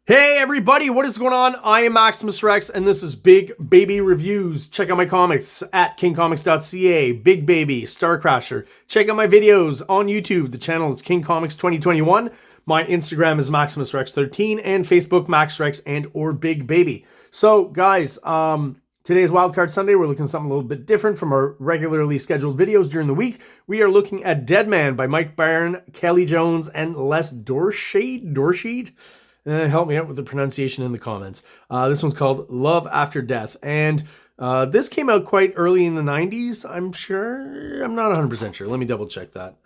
Hey everybody, what is going on? I am Maximus Rex and this is Big Baby Reviews. Check out my comics at KingComics.CA, Big Baby, Star Crasher. Check out my videos on YouTube. The channel is KingComics2021. My Instagram is MaximusRex13 and Facebook MaxRex and or Big Baby. So guys, today is Wildcard Sunday. We're looking at something a little bit different from our regularly scheduled videos during the week. We are looking at DEADMAN by Mike Byrne, Kelly Jones, and Les Dorscheid. Help me out with the pronunciation in the comments. This one's called Love After Death. And this came out quite early in the 90s, I'm sure. I'm not 100% sure. Let me double check that.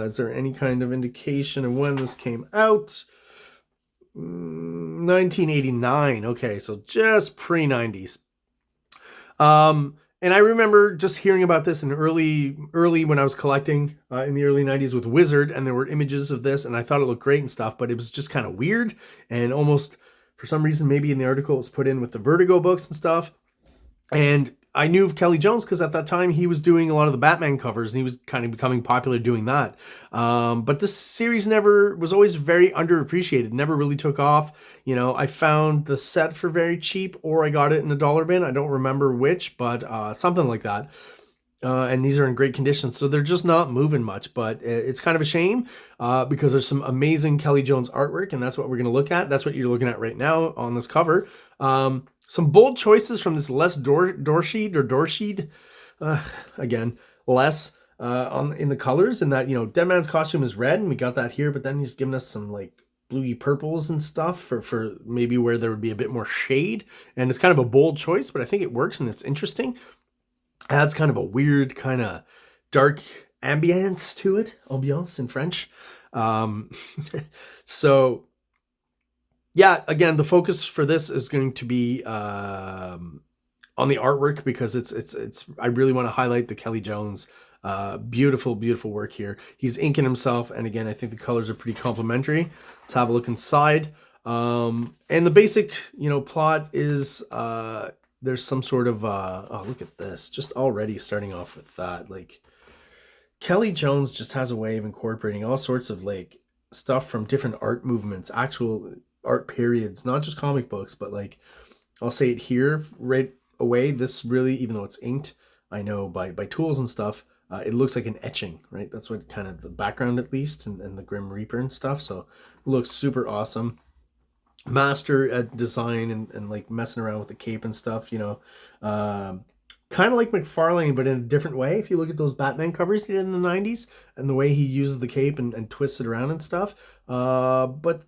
Is there any kind of indication of when this came out? 1989. Okay, so just pre-90s. And I remember just hearing about this in early when I was collecting in the early 90s with Wizard, and there were images of this, and I thought it looked great and stuff, but it was just kind of weird, and almost, for some reason, maybe in the article it was put in with the Vertigo books and stuff. And I knew of Kelly Jones because at that time he was doing a lot of the Batman covers and he was kind of becoming popular doing that. But this series was always very underappreciated, never really took off. You know, I found the set for very cheap or I got it in a dollar bin. I don't remember which, but something like that. And these are in great condition, so they're just not moving much, but it's kind of a shame because there's some amazing Kelly Jones artwork, and that's what we're going to look at. That's what you're looking at right now on this cover. Some bold choices from this Les Dorscheid, again, Les in the colors, and that, you know, Deadman's costume is red, and we got that here, but then he's given us some like bluey purples and stuff for maybe where there would be a bit more shade, and it's kind of a bold choice, but I think it works and it's interesting. Adds kind of a weird kind of dark ambience to it, ambiance in French. So yeah, again, the focus for this is going to be on the artwork because it's I really want to highlight the Kelly Jones beautiful work here. He's inking himself, and again, I think the colors are pretty complementary. Let's have a look inside. And the basic, you know, plot is there's some sort of oh, look at this, just already starting off with that. Like, Kelly Jones just has a way of incorporating all sorts of like stuff from different art movements, actual art periods, not just comic books, but like, I'll say it here right away, this really, even though it's inked, I know by tools and stuff, it looks like an etching, right? That's what kind of the background, at least, and the Grim Reaper and stuff. So it looks super awesome. Master at design and like messing around with the cape and stuff, you know. Kind of like McFarlane, but in a different way. If you look at those Batman covers he did in the 90s and the way he uses the cape and twists it around and stuff, but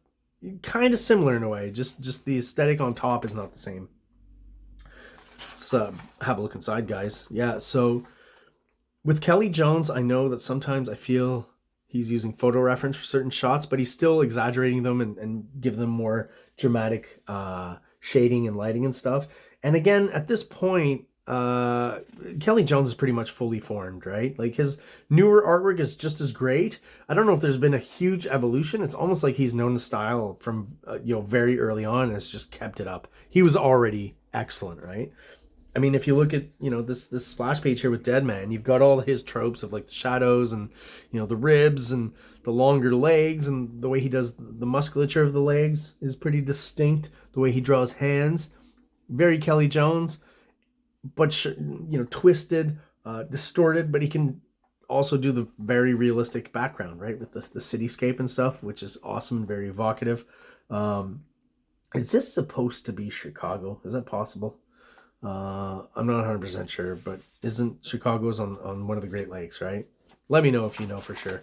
kind of similar in a way. Just the aesthetic on top is not the same. Let's have a look inside, guys. Yeah, so with Kelly Jones, I know that sometimes I feel he's using photo reference for certain shots, but he's still exaggerating them and give them more dramatic shading and lighting and stuff. And again, at this point, Kelly Jones is pretty much fully formed, right? Like, his newer artwork is just as great. I don't know if there's been a huge evolution. It's almost like he's known the style from you know, very early on and has just kept it up. He was already excellent, right? I mean, if you look at, you know, this splash page here with DEADMAN, you've got all his tropes of like the shadows and, you know, the ribs and the longer legs, and the way he does the musculature of the legs is pretty distinct. The way he draws hands, very Kelly Jones, but, you know, twisted, distorted, but he can also do the very realistic background, right, with the cityscape and stuff, which is awesome and very evocative. Is this supposed to be Chicago? Is that possible? I'm not 100% sure, but isn't Chicago's on one of the Great Lakes, right? Let me know if you know for sure.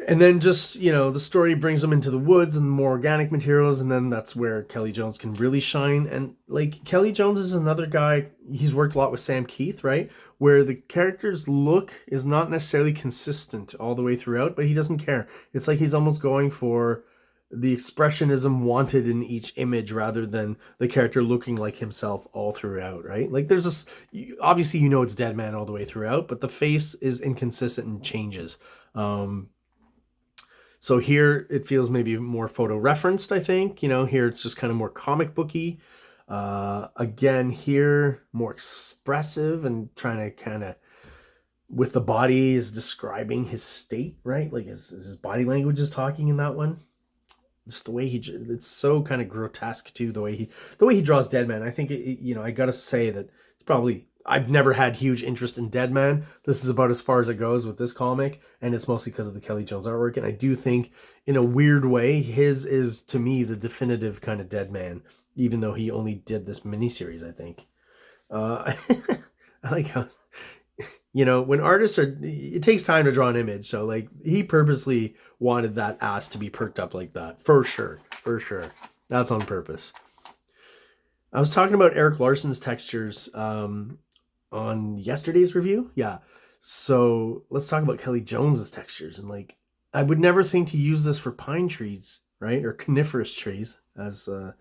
And then just, you know, the story brings them into the woods and more organic materials, and then that's where Kelly Jones can really shine. And like, Kelly Jones is another guy, he's worked a lot with Sam Keith, right? Where the character's look is not necessarily consistent all the way throughout, but he doesn't care. It's like he's almost going for the expressionism wanted in each image rather than the character looking like himself all throughout, right? Like, there's this, obviously, you know, it's DEADMAN all the way throughout, but the face is inconsistent and changes. So here it feels maybe more photo referenced, I think. You know, here it's just kind of more comic booky. Again, here more expressive and trying to kind of, with the body, is describing his state, right? Like his body language is talking in that one. just the way it's so kind of grotesque too, the way he draws Deadman. I think I gotta say that it's probably, I've never had huge interest in Deadman. This is about as far as it goes with this comic, and it's mostly because of the Kelly Jones artwork. And I do think, in a weird way, his is, to me, the definitive kind of Deadman, even though he only did this miniseries, I think. I like how, when artists it takes time to draw an image. So like, he purposely wanted that ass to be perked up like that. For sure. That's on purpose. I was talking about Eric Larson's textures on yesterday's review. Yeah. So let's talk about Kelly Jones's textures. And like, I would never think to use this for pine trees, right? Or coniferous trees, as the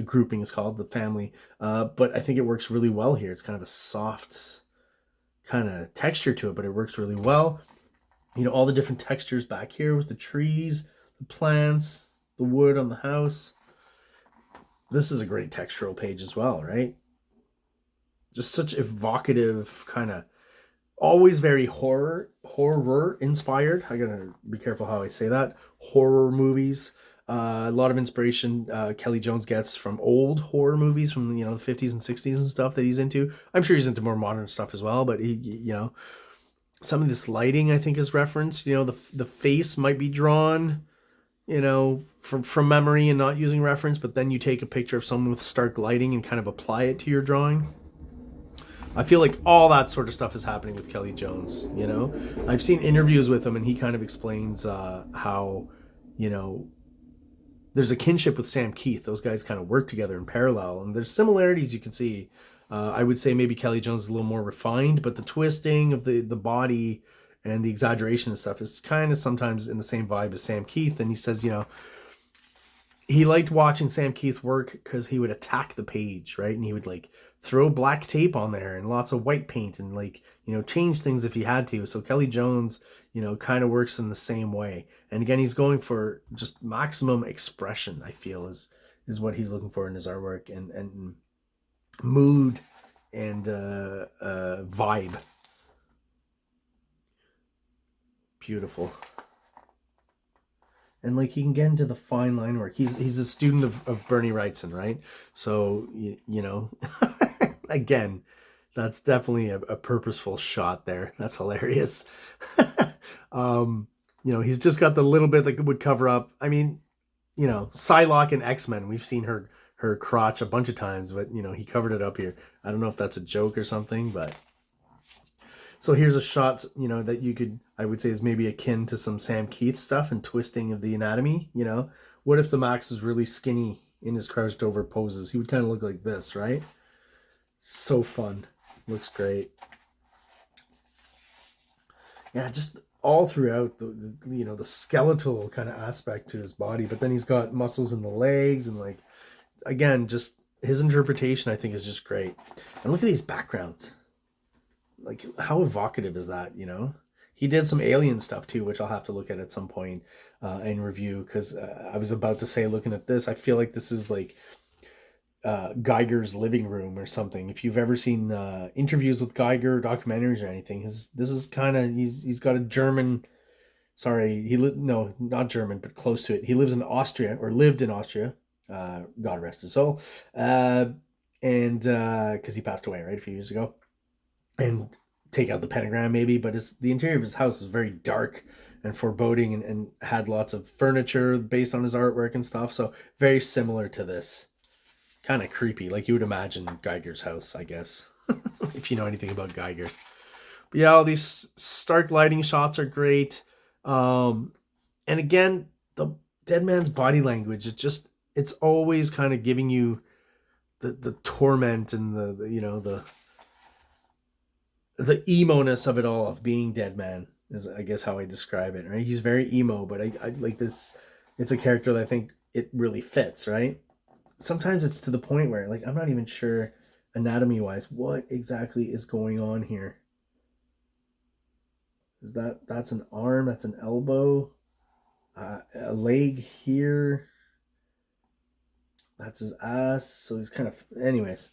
grouping is called, the family. But I think it works really well here. It's kind of a soft kind of texture to it, but it works really well. All the different textures back here with the trees, the plants, the wood on the house. This is a great textural page as well, right? Just such evocative, kind of always very horror inspired. I gotta be careful how I say that. Horror movies. A lot of inspiration Kelly Jones gets from old horror movies from the 50s and 60s and stuff that he's into. I'm sure he's into more modern stuff as well, but he some of this lighting I think is referenced. The face might be drawn from memory and not using reference, but then you take a picture of someone with stark lighting and kind of apply it to your drawing. I feel like all that sort of stuff is happening with Kelly Jones. I've seen interviews with him, and he kind of explains how there's a kinship with Sam Keith. Those guys kind of work together in parallel, and there's similarities you can see. I would say maybe Kelly Jones is a little more refined, but the twisting of the body and the exaggeration and stuff is kind of sometimes in the same vibe as Sam Keith. And he says, he liked watching Sam Keith work because he would attack the page, right? And he would like throw black tape on there and lots of white paint and like, change things if he had to. So Kelly Jones, kind of works in the same way. And again, he's going for just maximum expression, I feel, is what he's looking for in his artwork, and mood and vibe. Beautiful. And like, he can get into the fine line work. He's a student of Bernie Wrightson, right? So, again, that's definitely a purposeful shot there. That's hilarious. He's just got the little bit that would cover up. I mean, Psylocke in X-Men, we've seen her crotch a bunch of times, but, he covered it up here. I don't know if that's a joke or something, but... So here's a shot, that you could, I would say, is maybe akin to some Sam Keith stuff and twisting of the anatomy. What if the Max is really skinny in his crouched over poses? He would kind of look like this, right? So fun. Looks great. Yeah, just all throughout the skeletal kind of aspect to his body, but then he's got muscles in the legs, and like, again, just his interpretation I think is just great. And look at these backgrounds. Like, how evocative is that? He did some alien stuff too, which I'll have to look at some point and review, because I was about to say, looking at this, I feel like this is like Geiger's living room or something. If you've ever seen interviews with Geiger, documentaries or anything, this is kind of, he's got a German, no, not German, but close to it. He lives in Austria, or lived in Austria, God rest his soul, and because he passed away, right, a few years ago. And take out the pentagram maybe, but the interior of his house was very dark and foreboding, and had lots of furniture based on his artwork and stuff. So very similar to this. Kind of creepy, like you would imagine Geiger's house, I guess, if you know anything about Geiger. But yeah, all these stark lighting shots are great. And again, the Deadman's body language, it's always kind of giving you the torment and the emo-ness of it all, of being Deadman, is I guess how I describe it, right? He's very emo, but I like this. It's a character that I think it really fits, right? Sometimes it's to the point where, like, I'm not even sure anatomy-wise what exactly is going on here. That's an arm, that's an elbow, a leg here. That's his ass. So he's kind of, anyways.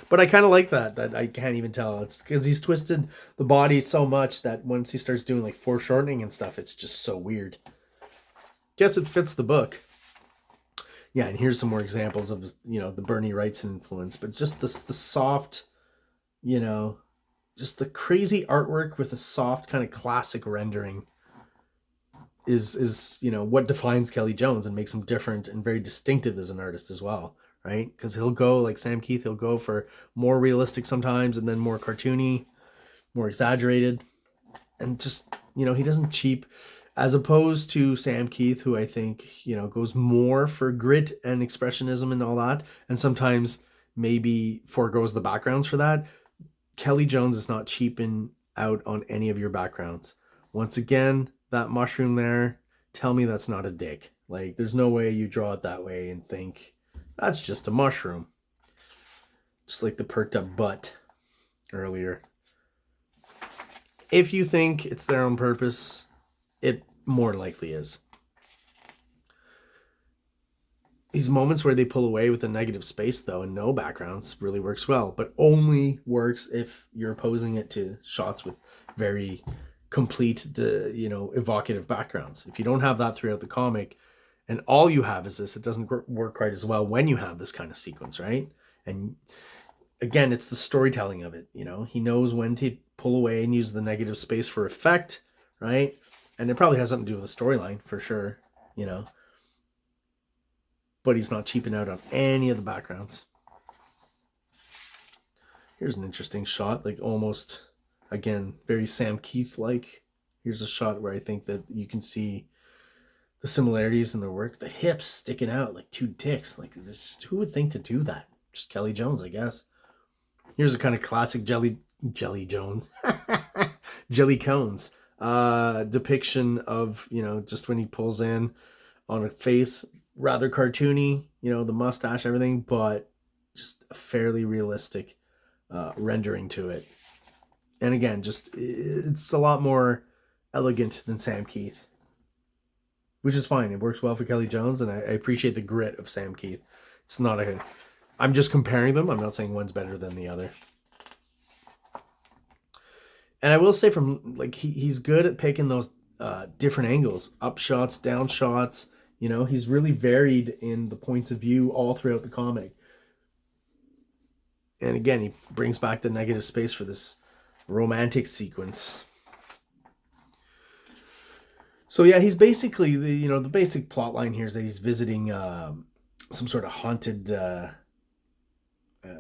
But I kind of like that I can't even tell. It's because he's twisted the body so much that once he starts doing like foreshortening and stuff, it's just so weird. guess it fits the book. Yeah, and here's some more examples of, you know, the Bernie Wrightson influence, but just the soft, you know, just the crazy artwork with a soft kind of classic rendering is you know what defines Kelly Jones and makes him different and very distinctive as an artist as well, right? Because he'll go like Sam Keith, he'll go for more realistic sometimes and then more cartoony, more exaggerated, and just, you know, he doesn't cheap, as opposed to Sam Keith, who I think, you know, goes more for grit and expressionism and all that, and sometimes maybe foregoes the backgrounds for that. Kelly Jones is not cheaping out on any of your backgrounds. Once again, that mushroom there, tell me that's not a dick. Like, there's no way you draw it that way and think that's just a mushroom. Just like the perked up butt earlier. If you think it's there on purpose, it more likely is. These moments where they pull away with a negative space, though, and no backgrounds really works well, but only works if you're opposing it to shots with very complete, you know, evocative backgrounds. If you don't have that throughout the comic and all you have is this, it doesn't work quite as well when you have this kind of sequence, right? And again, it's the storytelling of it. You know, he knows when to pull away and use the negative space for effect, right? And it probably has something to do with the storyline for sure, you know, but he's not cheaping out on any of the backgrounds. Here's an interesting shot, like almost, again, very Sam Keith-like. Here's a shot where I think that you can see the similarities in their work. The hips sticking out like two dicks. Like, this, who would think to do that? Just Kelly Jones, I guess. Here's a kind of classic Jelly Jones. Jelly Cones depiction of, you know, just when he pulls in on a face, rather cartoony, you know, the mustache, everything, but just a fairly realistic rendering to it. And again, just it's a lot more elegant than Sam Keith, which is fine. It works well for Kelly Jones, and I appreciate the grit of Sam Keith. It's not a, I'm just comparing them. I'm not saying one's better than the other. And I will say, from like, he's good at picking those different angles, up shots, down shots. You know, he's really varied in the points of view all throughout the comic. And again, he brings back the negative space for this romantic sequence. So yeah, he's basically, the basic plot line here is that he's visiting some sort of haunted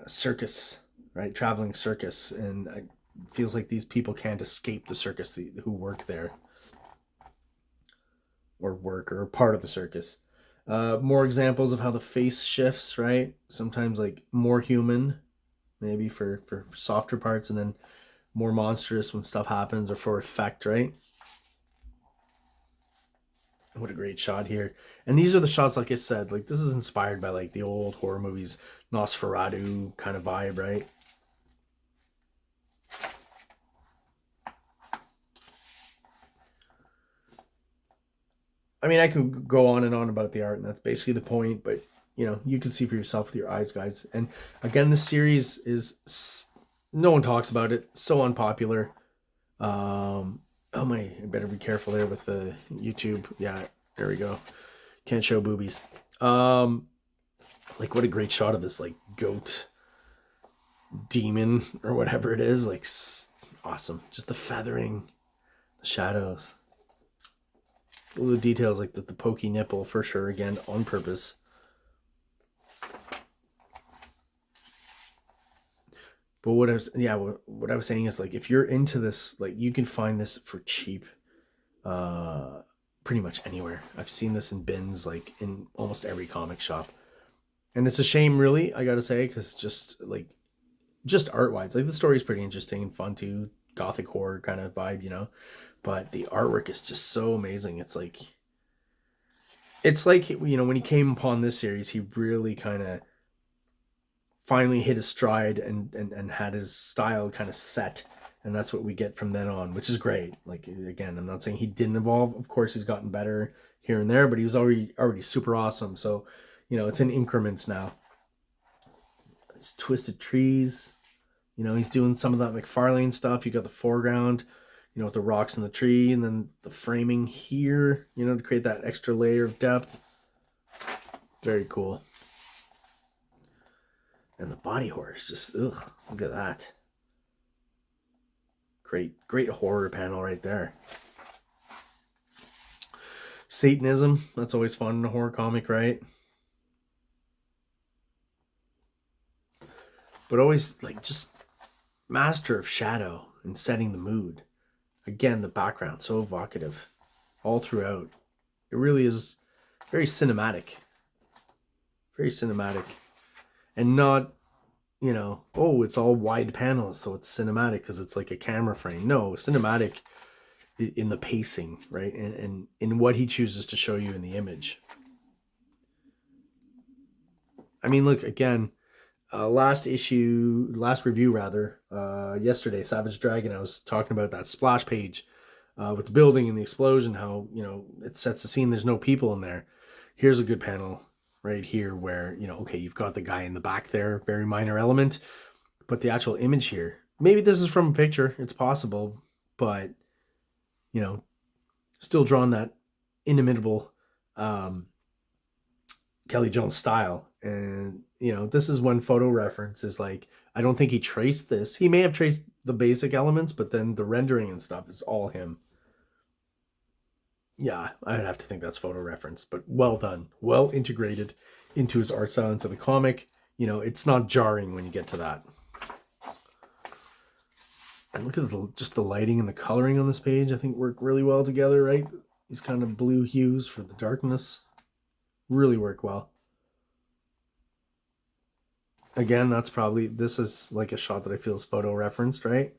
circus, right? Traveling circus. And it feels like these people can't escape the circus who work there. Or part of the circus. More examples of how the face shifts, right? Sometimes like more human, maybe for softer parts, and then more monstrous when stuff happens or for effect, right? What a great shot here. And these are the shots, like I said, like this is inspired by like the old horror movies, Nosferatu kind of vibe, right? I mean, I could go on and on about the art, and that's basically the point, but you know, you can see for yourself with your eyes, guys. And again, this series is, no one talks about it, so unpopular. Oh my, I better be careful there with the YouTube. Yeah, there we go. Can't show boobies. Like, what a great shot of this like goat demon or whatever it is. Like, awesome. Just the feathering, the shadows. Little details like the pokey nipple for sure, again on purpose. But what I was saying is, like, if you're into this, like, you can find this for cheap pretty much anywhere. I've seen this in bins, like in almost every comic shop, and it's a shame, really, I gotta say, because just art wise, like the story's pretty interesting and fun too, gothic horror kind of vibe, you know. But the artwork is just so amazing. It's like, you know, when he came upon this series, he really kind of finally hit his stride and had his style kind of set. And that's what we get from then on, which is great. Like, again, I'm not saying he didn't evolve. Of course, he's gotten better here and there, but he was already super awesome. So, you know, it's in increments now. It's Twisted Trees. You know, he's doing some of that McFarlane stuff. You got the foreground. you know, with the rocks in the tree, and then the framing here, you know, to create that extra layer of depth. Very cool. And the body horror is just, ugh, look at that. Great horror panel right there. Satanism, that's always fun in a horror comic, right? But always, like, just master of shadow and setting the mood. Again, the background, so evocative all throughout. It really is very cinematic. Very cinematic. And not, you know, oh, it's all wide panels, so it's cinematic because it's like a camera frame. No, cinematic in the pacing, right? And in what he chooses to show you in the image. I mean, look, again, last review rather, yesterday, Savage Dragon, I was talking about that splash page with the building and the explosion, how, you know, it sets the scene, there's no people in there. Here's a good panel right here where, you know, okay, you've got the guy in the back there, very minor element, but the actual image here, maybe this is from a picture, it's possible, but, you know, still drawn that inimitable Kelly Jones style. And, you know, this is one photo reference is like, I don't think he traced this. He may have traced the basic elements, but then the rendering and stuff is all him. Yeah, I'd have to think that's photo reference, but well done. Well integrated into his art style, into the comic. You know, it's not jarring when you get to that. And look at just the lighting and the coloring on this page, I think work really well together, right? These kind of blue hues for the darkness really work well. Again, that's probably, this is like a shot that I feel is photo referenced, right?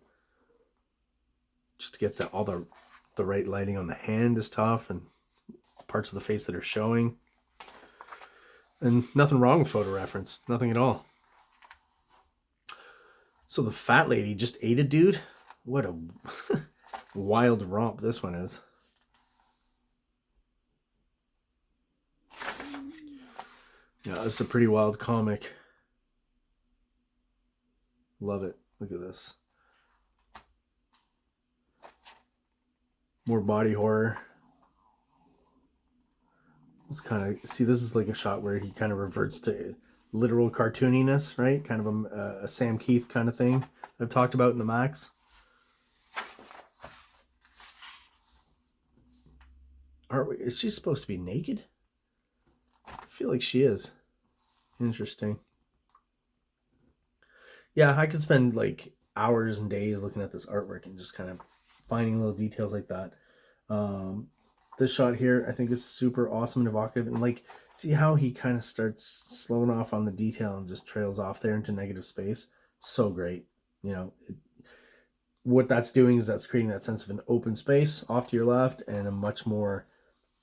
Just to get all the right lighting on the hand is tough, and parts of the face that are showing. And nothing wrong with photo reference, nothing at all. So the fat lady just ate a dude. What a wild romp this one is. Yeah, it's a pretty wild comic. Love it. Look at this. More body horror. Let's kind of see, this is like a shot where he kind of reverts to literal cartooniness, right? Kind of a Sam Keith kind of thing I've talked about in the Max. Is she supposed to be naked? I feel like she is. Interesting. Yeah, I could spend like hours and days looking at this artwork and just kind of finding little details like that. This shot here, I think, is super awesome and evocative. And like, see how he kind of starts slowing off on the detail and just trails off there into negative space. So great. You know, what that's doing is that's creating that sense of an open space off to your left and a much more,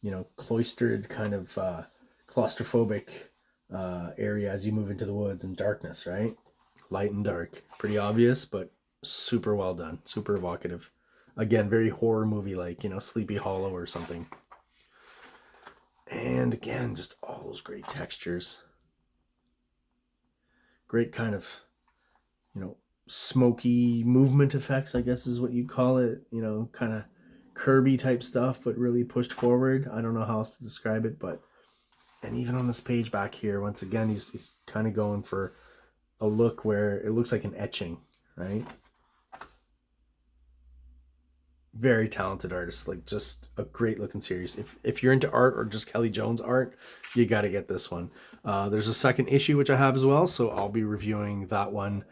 you know, cloistered kind of claustrophobic area as you move into the woods and darkness, right? Light and dark. Pretty obvious, but super well done. Super evocative. Again, very horror movie like, you know, Sleepy Hollow or something. And again, just all those great textures. Great kind of, you know, smoky movement effects, I guess is what you call it. You know, kind of Kirby type stuff, but really pushed forward. I don't know how else to describe it, but, and even on this page back here, once again, he's kind of going for a look where it looks like an etching, right? Very talented artist, like just a great looking series. If you're into art or just Kelly Jones art, you got to get this one. There's a second issue which I have as well, so I'll be reviewing that one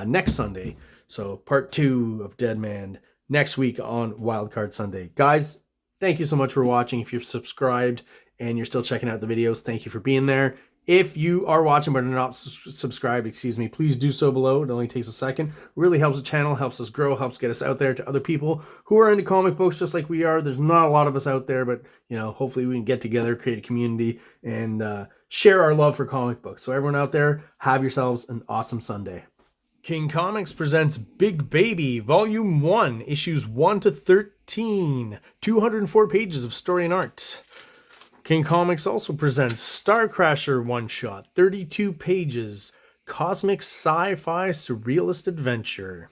next Sunday. So part 2 of Deadman next week on Wildcard Sunday. Guys, thank you so much for watching. If you're subscribed and you're still checking out the videos, thank you for being there. If you are watching but are not subscribed, please do so below. It only takes a second. Really helps the channel, helps us grow, helps get us out there to other people who are into comic books just like we are. There's not a lot of us out there, but, you know, hopefully we can get together, create a community, and share our love for comic books. So everyone out there, have yourselves an awesome Sunday. King Comics presents Big Baby, Volume 1, Issues 1 to 13. 204 pages of story and art. King Comics also presents Star Crasher one-shot, 32 pages, cosmic sci-fi surrealist adventure.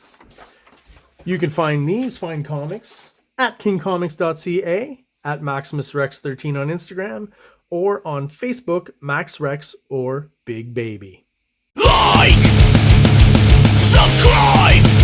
You can find these fine comics at KingComics.CA, at MaximusRex13 on Instagram, or on Facebook, MaxRex or Big Baby. Like, subscribe.